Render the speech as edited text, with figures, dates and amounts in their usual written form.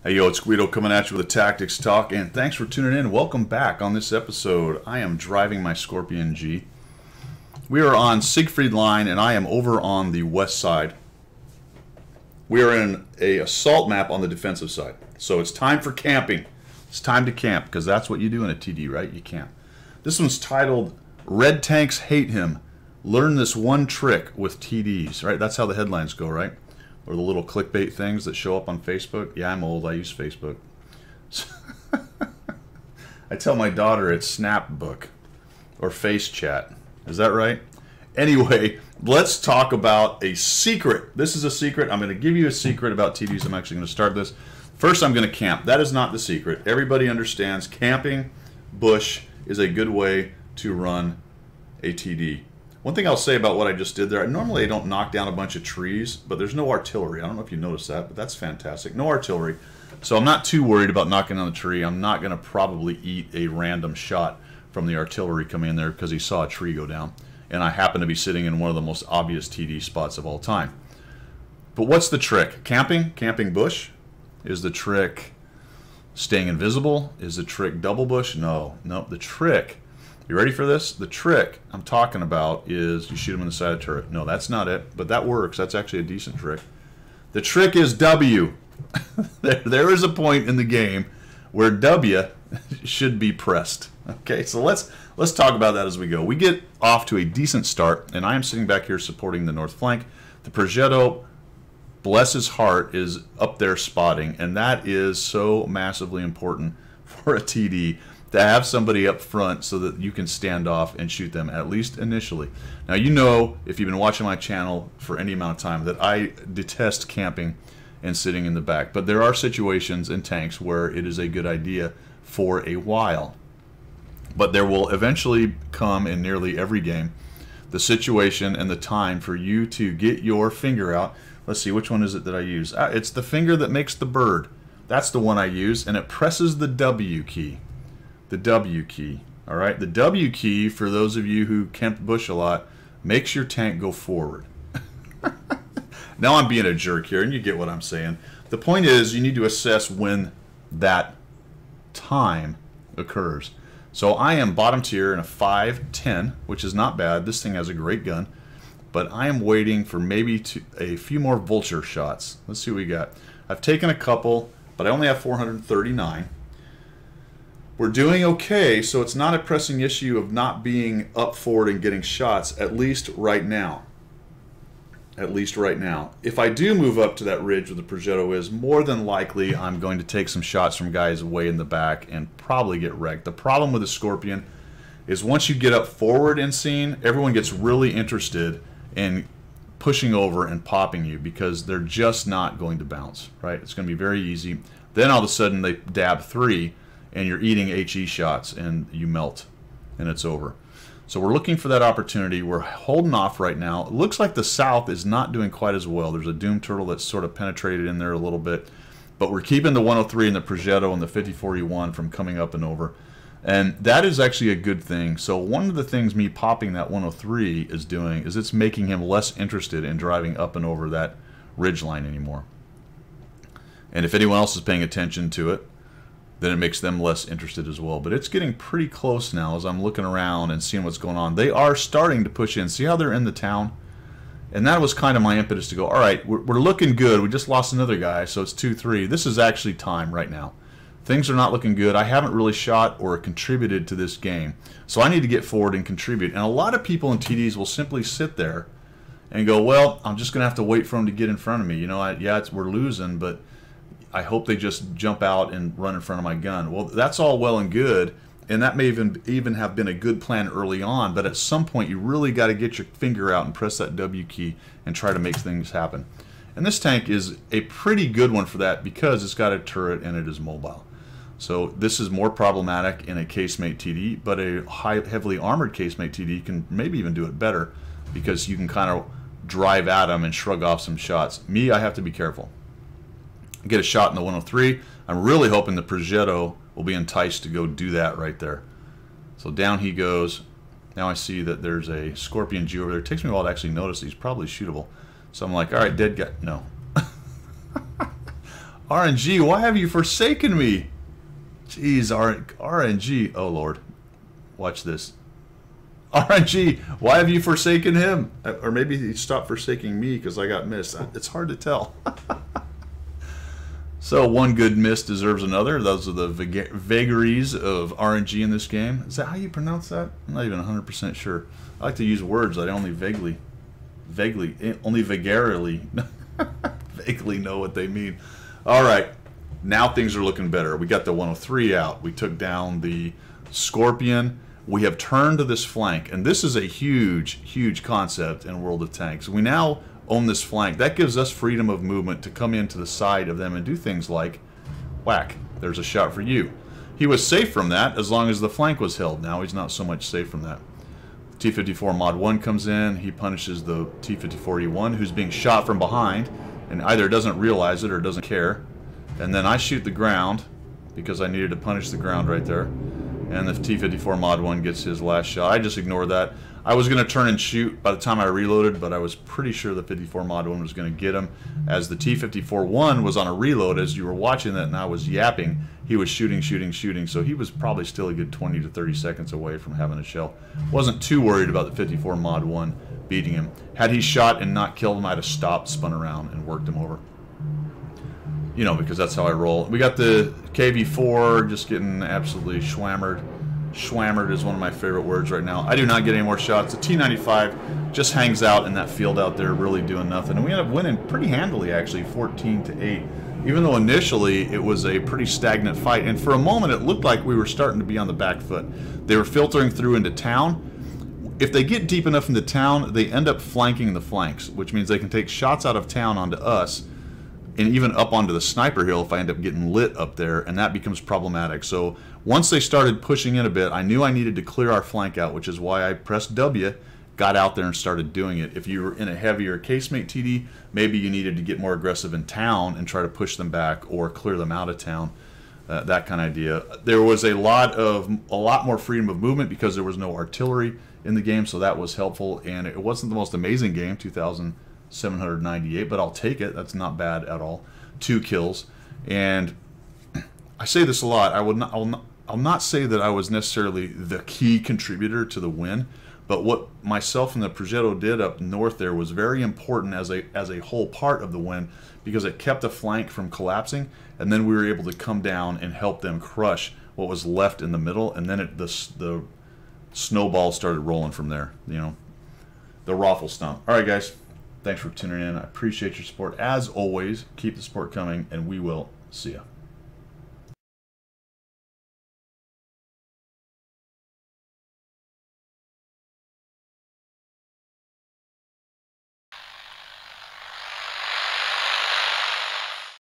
Hey yo, it's Guido coming at you with a Tactics Talk, and thanks for tuning in. Welcome back. On this episode, I am driving my Scorpion G. We are on Siegfried Line, and I am over on the west side. We are in a assault map on the defensive side. So it's time for camping. It's time to camp, because that's what you do in a TD, right? You camp. This one's titled, Red Tanks Hate Him. Learn this one trick with TDs, right? That's how the headlines go, right? Or the little clickbait things that show up on Facebook. Yeah, I'm old. I use Facebook. I tell my daughter it's Snapbook or Face Chat. Is that right? Anyway, let's talk about a secret. This is a secret. I'm going to give you a secret about TDs. I'm actually going to start this. First, I'm going to camp. That is not the secret. Everybody understands camping bush is a good way to run a TD. One thing I'll say about what I just did there, normally I don't knock down a bunch of trees, but there's no artillery. I don't know if you noticed that, but that's fantastic. No artillery. So I'm not too worried about knocking down the tree. I'm not going to probably eat a random shot from the artillery coming in there because he saw a tree go down. And I happen to be sitting in one of the most obvious TD spots of all time. But what's the trick? Camping? Camping bush? Is the trick staying invisible? Is the trick double bush? No. No, the trick... You ready for this? The trick I'm talking about is you shoot him in the side of the turret. No, that's not it, but that works. That's actually a decent trick. The trick is W. There is a point in the game where W should be pressed. Okay, so let's talk about that as we go. We get off to a decent start, and I am sitting back here supporting the north flank. The Progetto, bless his heart, is up there spotting, and that is so massively important for a TD. To have somebody up front so that you can stand off and shoot them, at least initially. Now, you know, if you've been watching my channel for any amount of time, that I detest camping and sitting in the back. But there are situations in tanks where it is a good idea for a while. But there will eventually come in nearly every game the situation and the time for you to get your finger out. Let's see, which one is it that I use? It's the finger that makes the bird. That's the one I use, and it presses the W key. The W key. All right, the W key, for those of you who camp bush a lot, makes your tank go forward. Now I'm being a jerk here, and you get what I'm saying. The point is, you need to assess when that time occurs. So I am bottom tier in a 5.10, which is not bad. This thing has a great gun, but I am waiting for maybe a few more vulture shots. Let's see what we got. I've taken a couple, but I only have 439. We're doing okay, so it's not a pressing issue of not being up forward and getting shots, at least right now. At least right now. If I do move up to that ridge where the Progetto is, more than likely I'm going to take some shots from guys way in the back and probably get wrecked. The problem with the Scorpion is once you get up forward in scene, everyone gets really interested in pushing over and popping you because they're just not going to bounce, right? It's going to be very easy. Then all of a sudden they dab 3, and you're eating HE shots, and you melt, and it's over. So we're looking for that opportunity. We're holding off right now. It looks like the south is not doing quite as well. There's a Doom Turtle that's sort of penetrated in there a little bit, but we're keeping the 103 and the Progetto and the 5041 from coming up and over, and that is actually a good thing. So one of the things me popping that 103 is doing is it's making him less interested in driving up and over that ridge line anymore. And if anyone else is paying attention to it, then it makes them less interested as well. But it's getting pretty close now as I'm looking around and seeing what's going on. They are starting to push in. See how they're in the town? And that was kind of my impetus to go, all right, we're looking good. We just lost another guy, so it's 2-3. This is actually time right now. Things are not looking good. I haven't really shot or contributed to this game. So I need to get forward and contribute. And a lot of people in TDs will simply sit there and go, well, I'm just going to have to wait for them to get in front of me. You know, yeah, we're losing, but I hope they just jump out and run in front of my gun. Well, that's all well and good, and that may even have been a good plan early on, but at some point you really got to get your finger out and press that W key and try to make things happen. And this tank is a pretty good one for that because it's got a turret and it is mobile. So this is more problematic in a casemate TD, but a heavily armored casemate TD can maybe even do it better because you can kind of drive at them and shrug off some shots. Me, I have to be careful. Get a shot in the 103. I'm really hoping the Progetto will be enticed to go do that right there. So down he goes. Now I see that there's a Scorpion G over there. It takes me a while to actually notice he's probably shootable. So I'm like, all right, dead guy. No. RNG, why have you forsaken me? Jeez, RNG. Oh, Lord. Watch this. RNG, why have you forsaken him? Or maybe he stopped forsaking me because I got missed. It's hard to tell. So one good miss deserves another. Those are the vagaries of RNG in this game. Is that how you pronounce that? I'm not even 100% sure. I like to use words that I only vaguely vaguely know what they mean. All right, now things are looking better. We got the 103 out. We took down the Scorpion. We have turned this flank, and this is a huge, huge concept in World of Tanks. We now own this flank. That gives us freedom of movement to come into the side of them and do things like whack. There's a shot for you. He was safe from that as long as the flank was held. Now he's not so much safe from that. T-54 Mod 1 comes in. He punishes the T-54E1 who's being shot from behind and either doesn't realize it or doesn't care. And then I shoot the ground because I needed to punish the ground right there. And the T-54 Mod 1 gets his last shot. I just ignored that. I was going to turn and shoot by the time I reloaded, but I was pretty sure the 54 Mod 1 was going to get him. As the T-54-1 was on a reload, as you were watching that and I was yapping, he was shooting, so he was probably still a good 20 to 30 seconds away from having a shell. Wasn't too worried about the 54 Mod 1 beating him. Had he shot and not killed him, I'd have stopped, spun around, and worked him over. You know, because that's how I roll. We got the KV-4 just getting absolutely schwammered. Schwammered is one of my favorite words right now. I do not get any more shots. The T-95 just hangs out in that field out there really doing nothing. And we end up winning pretty handily, actually, 14-8. Even though initially it was a pretty stagnant fight. And for a moment it looked like we were starting to be on the back foot. They were filtering through into town. If they get deep enough into town, they end up flanking the flanks, which means they can take shots out of town onto us and even up onto the sniper hill if I end up getting lit up there, and that becomes problematic. So once they started pushing in a bit, I knew I needed to clear our flank out, which is why I pressed W, got out there and started doing it. If you were in a heavier casemate TD, maybe you needed to get more aggressive in town and try to push them back or clear them out of town. That kind of idea. There was a lot more freedom of movement because there was no artillery in the game, so that was helpful. And it wasn't the most amazing game, 2,798, but I'll take it. That's not bad at all. 2 kills, and I say this a lot. I'll not say that I was necessarily the key contributor to the win, but what myself and the Progetto did up north there was very important as a whole part of the win, because it kept the flank from collapsing, and then we were able to come down and help them crush what was left in the middle, and then the snowball started rolling from there. You know, the raffle stomp. All right, guys, thanks for tuning in. I appreciate your support as always. Keep the support coming, and we will see ya.